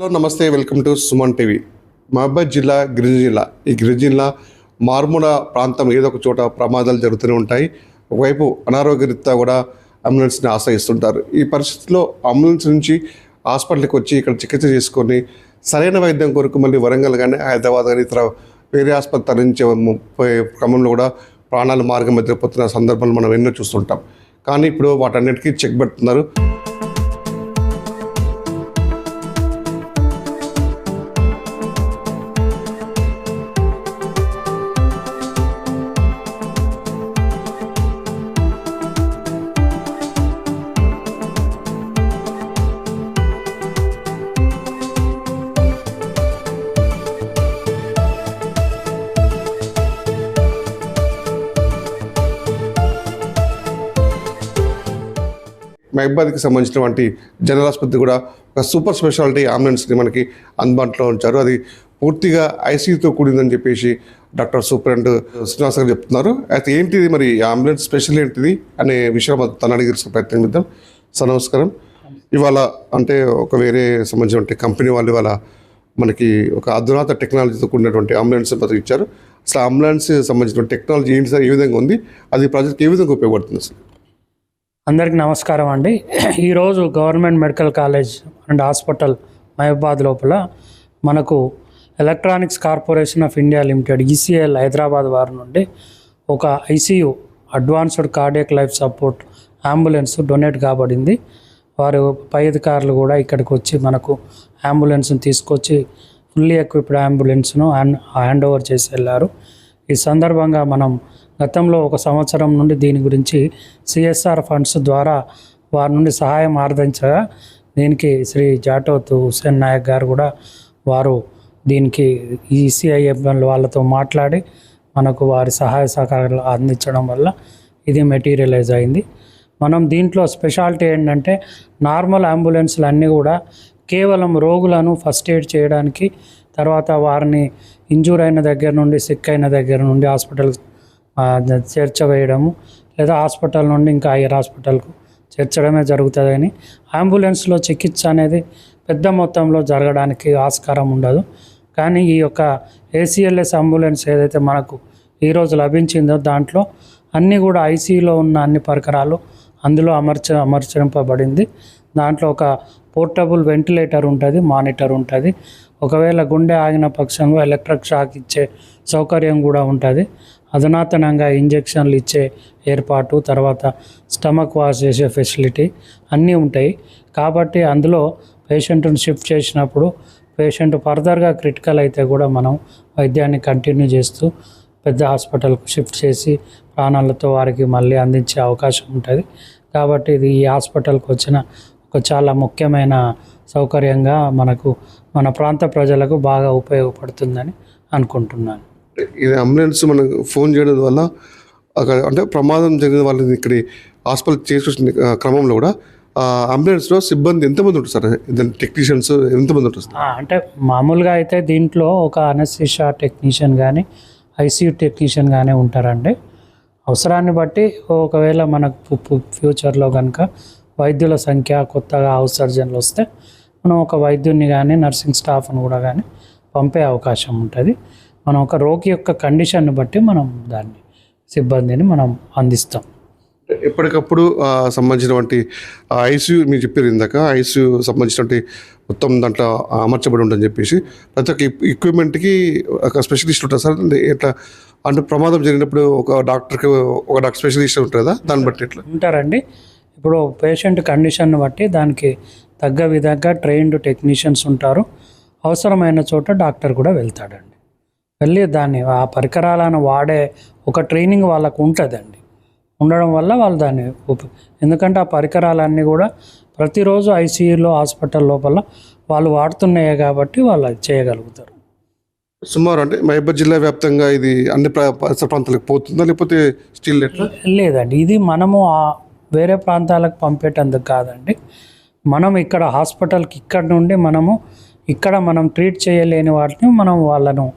Hello నమస్తే, welcome to Suman TV. Mahabubabad జిల్లా గిరిజన జిల్లా. ఈ గిరిజన జిల్లా మారుమూల ప్రాంతం, ఏదో ఒక చోట ప్రమాదాలు జరుగుతూనే ఉంటాయి. ఒకవైపు అనారోగ్యరీత్యా కూడా అంబులెన్స్ని ఆశ్రయిస్తుంటారు. ఈ పరిస్థితిలో అంబులెన్స్ నుంచి హాస్పిటల్కి వచ్చి ఇక్కడ చికిత్స చేసుకొని సరైన వైద్యం కొరకు మళ్ళీ వరంగల్ కానీ హైదరాబాద్ కానీ ఇతర వేరే ఆసుపత్రి తరలించే క్రమంలో కూడా ప్రాణాలు మార్గం ఎదురైపోతున్న సందర్భాలు మనం ఎన్నో చూస్తుంటాం. కానీ ఇప్పుడు వాటన్నిటికీ చెక్ పెడుతున్నారు. మహబూబాబాద్కి సంబంధించినటువంటి జనరల్ ఆసుపత్రి కూడా ఒక సూపర్ స్పెషాలిటీ అంబులెన్స్ని మనకి అందుబాటులో ఉంచారు. అది పూర్తిగా ఐసీయూతో కూడిందని చెప్పేసి డాక్టర్ సూపరింటెండెంట్ శ్రీనివాస్ గారు చెప్తున్నారు. అయితే ఏంటిది మరి అంబులెన్స్ స్పెషల్ ఏంటిది అనే విషయం తను అడిగి ప్రయత్నం చేద్దాం. సార్ నమస్కారం. ఇవాళ అంటే ఒక వేరే సంబంధించిన కంపెనీ వాళ్ళు ఇవాళ మనకి ఒక అధునాత టెక్నాలజీతో కూడినటువంటి అంబులెన్స్ బతుకు ఇచ్చారు. అసలు అంబులెన్స్ సంబంధించిన టెక్నాలజీ ఏంటి సార్, ఏ విధంగా ఉంది, అది ప్రజలకు ఏ విధంగా ఉపయోగపడుతుంది సార్? అందరికీ నమస్కారం అండి. ఈరోజు government medical college and hospital Mahabubabad లోపల మనకు electronics corporation of India limited ECL Hyderabad వారి నుండి ఒక ICU advanced cardiac life support ambulance donate కాబడింది. వారు పై అధికారులు కూడా ఇక్కడికి వచ్చి మనకు అంబులెన్స్ను తీసుకొచ్చి ఫుల్లీ ఎక్విప్డ్ అంబులెన్స్ను హ్యాండ్ ఓవర్ చేసి వెళ్ళారు. ఈ సందర్భంగా మనం గతంలో 1 సంవత్సరం నుండి దీని గురించి సిఎస్ఆర్ ఫండ్స్ ద్వారా వారి నుండి సహాయం ఆర్జించగా దీనికి శ్రీ జాటోత్ హుస్సేన్ నాయక్ గారు కూడా వారు దీనికి ఈసీఐఎంఎల్ వాళ్ళతో మాట్లాడి మనకు వారి సహాయ సహకారాలు అందించడం వల్ల ఇది మెటీరియలైజ్ అయింది. మనం దీంట్లో స్పెషాలిటీ ఏంటంటే నార్మల్ అంబులెన్స్లు అన్నీ కూడా కేవలం రోగులను ఫస్ట్ ఎయిడ్ చేయడానికి, తర్వాత వారిని ఇంజూర్ అయిన దగ్గర నుండి సిక్ అయిన దగ్గర నుండి హాస్పిటల్ చేర్చవేయడము, లేదా హాస్పిటల్ నుండి ఇంకా హైయర్ హాస్పిటల్కు చేర్చడమే జరుగుతుందని, అంబులెన్స్లో చికిత్స అనేది పెద్ద మొత్తంలో జరగడానికి ఆస్కారం ఉండదు. కానీ ఈ యొక్క ఏసీఎల్ఎస్ అంబులెన్స్ ఏదైతే మనకు ఈరోజు లభించిందో దాంట్లో అన్నీ కూడా ఐసీయూలో ఉన్న అన్ని పరికరాలు అందులో అమర్చబడింది. దాంట్లో ఒక పోర్టబుల్ వెంటిలేటర్ ఉంటుంది, మానిటర్ ఉంటుంది. ఒకవేళ గుండె ఆగిన పక్షంలో ఎలక్ట్రిక్ షాక్ ఇచ్చే సౌకర్యం కూడా ఉంటుంది. అధునాతనంగా ఇంజెక్షన్లు ఇచ్చే ఏర్పాటు, తర్వాత స్టమక్ వాష్ చేసే ఫెసిలిటీ అన్నీ ఉంటాయి. కాబట్టి అందులో పేషెంట్ని షిఫ్ట్ చేసినప్పుడు పేషెంట్ ఫర్దర్గా క్రిటికల్ అయితే కూడా మనం వైద్యాన్ని కంటిన్యూ చేస్తూ పెద్ద హాస్పిటల్కు షిఫ్ట్ చేసి ప్రాణాలతో వారికి మళ్ళీ అందించే అవకాశం ఉంటుంది. కాబట్టి ఇది ఈ హాస్పిటల్కి వచ్చిన ఒక చాలా ముఖ్యమైన సౌకర్యంగా మన ప్రాంత ప్రజలకు బాగా ఉపయోగపడుతుందని అనుకుంటున్నాను. ఇది అంబులెన్స్ మనకు ఫోన్ చేయడం వల్ల అక్కడ అంటే ప్రమాదం జరిగిన వాళ్ళని ఇక్కడ హాస్పిటల్ చేసుకొచ్చిన క్రమంలో కూడా అంబులెన్స్లో సిబ్బంది ఎంతమంది ఉంటుంది సార్? టెక్నీషియన్స్ ఎంతమంది ఉంటుంది సార్? అంటే మామూలుగా అయితే దీంట్లో ఒక అనస్థీషియా టెక్నీషియన్ కానీ ఐసీయూ టెక్నీషియన్ కానీ ఉంటారండి. అవసరాన్ని బట్టి ఒకవేళ మనకు ఫ్యూచర్లో కనుక వైద్యుల సంఖ్య కొత్తగా హౌస్ సర్జన్లు వస్తే మనం ఒక వైద్యుని కానీ నర్సింగ్ స్టాఫ్ను కూడా కానీ పంపే అవకాశం ఉంటుంది. మనం ఒక రోగి యొక్క కండిషన్ని బట్టి మనం దాన్ని సిబ్బందిని మనం అందిస్తాం. ఎప్పటికప్పుడు సంబంధించినటువంటి ఐసీయూ మీరు చెప్పారు ఇందాక, ఐసీయూ సంబంధించినటువంటి మొత్తం దాంట్లో అమర్చబడి ఉంటుందని చెప్పేసి ప్రతి ఒక్క ఎక్విప్మెంట్కి ఒక స్పెషలిస్ట్ ఉంటుంది సార్. ఎట్లా అంటే ప్రమాదం జరిగినప్పుడు ఒక డాక్టర్ స్పెషలిస్ట్ ఉంటుందా? దాన్ని బట్టి ఎట్లా ఉంటారండి. ఇప్పుడు పేషెంట్ కండిషన్ను బట్టి దానికి తగ్గ విధంగా ట్రైన్డ్ టెక్నీషియన్స్ ఉంటారు. అవసరమైన చోట డాక్టర్ కూడా వెళ్తాడండి. వెళ్ళి దాన్ని ఆ పరికరాలను వాడే ఒక ట్రైనింగ్ వాళ్ళకు ఉంటుందండి. ఉండడం వల్ల వాళ్ళు దాన్ని ఎందుకంటే ఆ పరికరాలన్నీ కూడా ప్రతిరోజు ఐసీయూలో హాస్పిటల్ లోపల వాళ్ళు వాడుతున్నాయే కాబట్టి వాళ్ళు అది చేయగలుగుతారు. సుమారు అంటే మహబూబాబాద్ జిల్లా వ్యాప్తంగా ఇది అన్ని పరిసర ప్రాంతాలకు పోతుందా, లేకపోతే స్టిల్ ఎట్లా? లేదండి, ఇది మనము వేరే ప్రాంతాలకు పంపేటందుకు కాదండి. మనం ఇక్కడ హాస్పిటల్కి ఇక్కడ నుండి మనం ట్రీట్ చేయలేని వాటిని మనం వాళ్ళను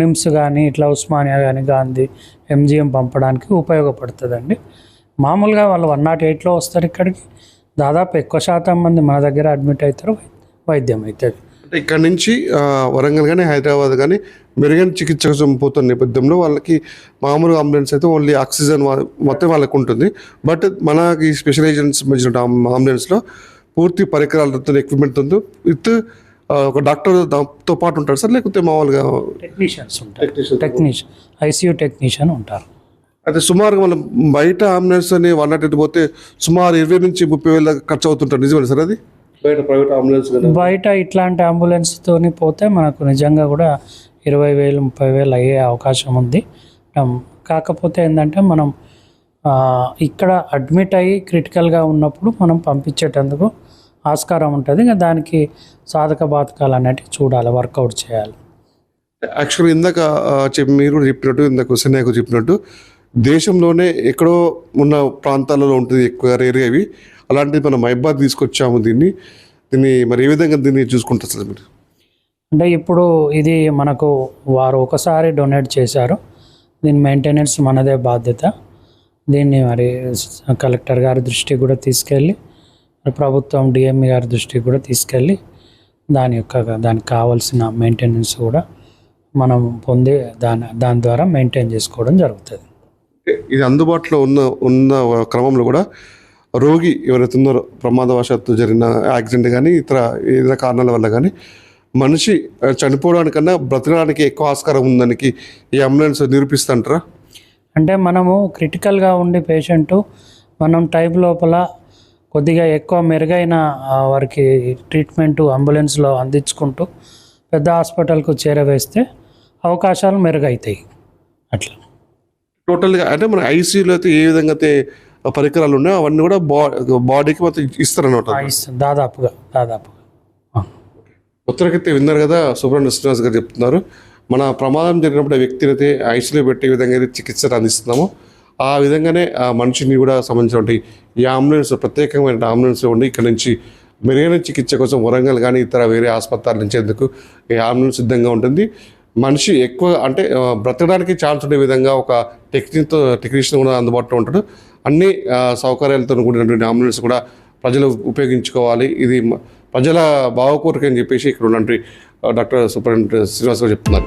నిమ్స్ కానీ ఇట్లా ఉస్మానియా కానీ గాంధీ ఎంజిఎం పంపడానికి ఉపయోగపడుతుందండి. మామూలుగా వాళ్ళు 108లో వస్తారు ఇక్కడికి. దాదాపు ఎక్కువ శాతం మంది మన దగ్గర అడ్మిట్ అవుతారు, వైద్యం అవుతుంది. అంటే ఇక్కడ నుంచి వరంగల్ కానీ హైదరాబాద్ కానీ మెరుగైన చికిత్స కోసం పోతున్న నేపథ్యంలో వాళ్ళకి మామూలు అంబులెన్స్ అయితే ఓన్లీ ఆక్సిజన్ మొత్తం వాళ్ళకు ఉంటుంది. బట్ మనకి స్పెషలైజేషన్స్ సంబంధించిన అంబులెన్స్లో పూర్తి పరికరాలతో ఎక్విప్మెంట్ ఉంది విత్ ఒక డాక్టర్ దాంతో పాటు ఉంటారు సార్, లేకపోతే మామూలుగా టెక్నీషియన్స్ ఉంటారు. ఐసీయూ టెక్నీషియన్ ఉంటారు. అయితే సుమారుగా మనం బయట అంబులెన్స్ అని 108 పోతే సుమారు 20 నుంచి 30 వేల ఖర్చు అవుతుంటారు. నిజమే సార్ అది? బయట ప్రైవేట్ అంబులెన్స్ బయట ఇట్లాంటి అంబులెన్స్తోని పోతే మనకు నిజంగా కూడా 20,000 30,000 అయ్యే అవకాశం ఉంది. కాకపోతే ఏంటంటే మనం ఇక్కడ అడ్మిట్ అయ్యి క్రిటికల్గా ఉన్నప్పుడు మనం పంపించేటందుకు ఆస్కారం ఉంటుంది. ఇంకా దానికి సాధక బాధకాలు అనేటివి చూడాలి, వర్కౌట్ చేయాలి. యాక్చువల్గా ఇందాక మీరు కూడా చెప్పినట్టు, ఇందాక సెన్నాయకు చెప్పినట్టు దేశంలోనే ఎక్కడో ఉన్న ప్రాంతాలలో ఉంటుంది ఎక్కువ రేరుగా ఇవి. అలాంటిది మనం మైబాద్ తీసుకొచ్చాము. దీన్ని మరి ఏ విధంగా దీన్ని చూసుకుంటారు సార్ మీరు? అంటే ఇప్పుడు ఇది మనకు వారు ఒకసారి డొనేట్ చేశారు. దీని మెయింటెనెన్స్ మనదే బాధ్యత. దీన్ని మరి కలెక్టర్ గారి దృష్టికి కూడా తీసుకెళ్ళి, ప్రభుత్వం డిఎంఈ గారి దృష్టికి కూడా తీసుకెళ్ళి దానికి కావాల్సిన మెయింటెనెన్స్ కూడా మనం పొంది దాని ద్వారా మెయింటైన్ చేసుకోవడం జరుగుతుంది. ఇది అందుబాటులో ఉన్న క్రమంలో కూడా రోగి ఎవరైతే ఉన్నారో ప్రమాదవశాత్తు జరిగిన యాక్సిడెంట్ కానీ ఇతర కారణాల వల్ల కానీ మనిషి చనిపోవడానికన్నా బ్రతకడానికి ఎక్కువ ఆస్కారం ఉందానికి ఈ అంబులెన్స్ నిరూపిస్తుంటారా? అంటే మనము క్రిటికల్గా ఉండి పేషెంటు మనం టైం లోపల కొద్దిగా ఎక్కువ మెరుగైన వారికి ట్రీట్మెంటు అంబులెన్స్లో అందించుకుంటూ పెద్ద హాస్పిటల్కు చేరవేస్తే అవకాశాలు మెరుగవుతాయి. అట్లా టోటల్గా అంటే మన ఐసీయూలో అయితే ఏ విధంగా అయితే పరికరాలు ఉన్నాయో అవన్నీ కూడా బాడీకి మొత్తం ఇస్తారన్నమాట. దాదాపుగా మొత్తానికైతే విన్నారు కదా, సుబ్రహ్మణ్య శ్రీనివాస్ గారు చెప్తున్నారు. మన ప్రమాదం జరిగినప్పుడు ఆ వ్యక్తిని అయితే ఐసీయూలో పెట్టే విధంగా అయితే చికిత్స అందిస్తున్నాము. ఆ విధంగానే ఆ మనిషిని కూడా సంబంధించినటువంటి ఈ అంబులెన్స్ ప్రత్యేకమైన అంబులెన్స్ ఉండి ఇక్కడ నుంచి మెరుగైన చికిత్స కోసం వరంగల్ కానీ ఇతర వేరే ఆసుపత్రుల నుంచేందుకు ఈ అంబులెన్స్ సిద్ధంగా ఉంటుంది. మనిషి ఎక్కువ అంటే బ్రతకడానికి ఛాన్స్ ఉండే విధంగా ఒక టెక్నీషియన్ కూడా అందుబాటులో ఉంటాడు. అన్ని సౌకర్యాలతో కూడినటువంటి అంబులెన్స్ కూడా ప్రజలు ఉపయోగించుకోవాలి. ఇది ప్రజల బావకోరిక అని చెప్పేసి ఇక్కడ ఉన్నటువంటి డాక్టర్ సూపరింటెండెంట్ శ్రీనివాస్ గారు చెప్తున్నారు.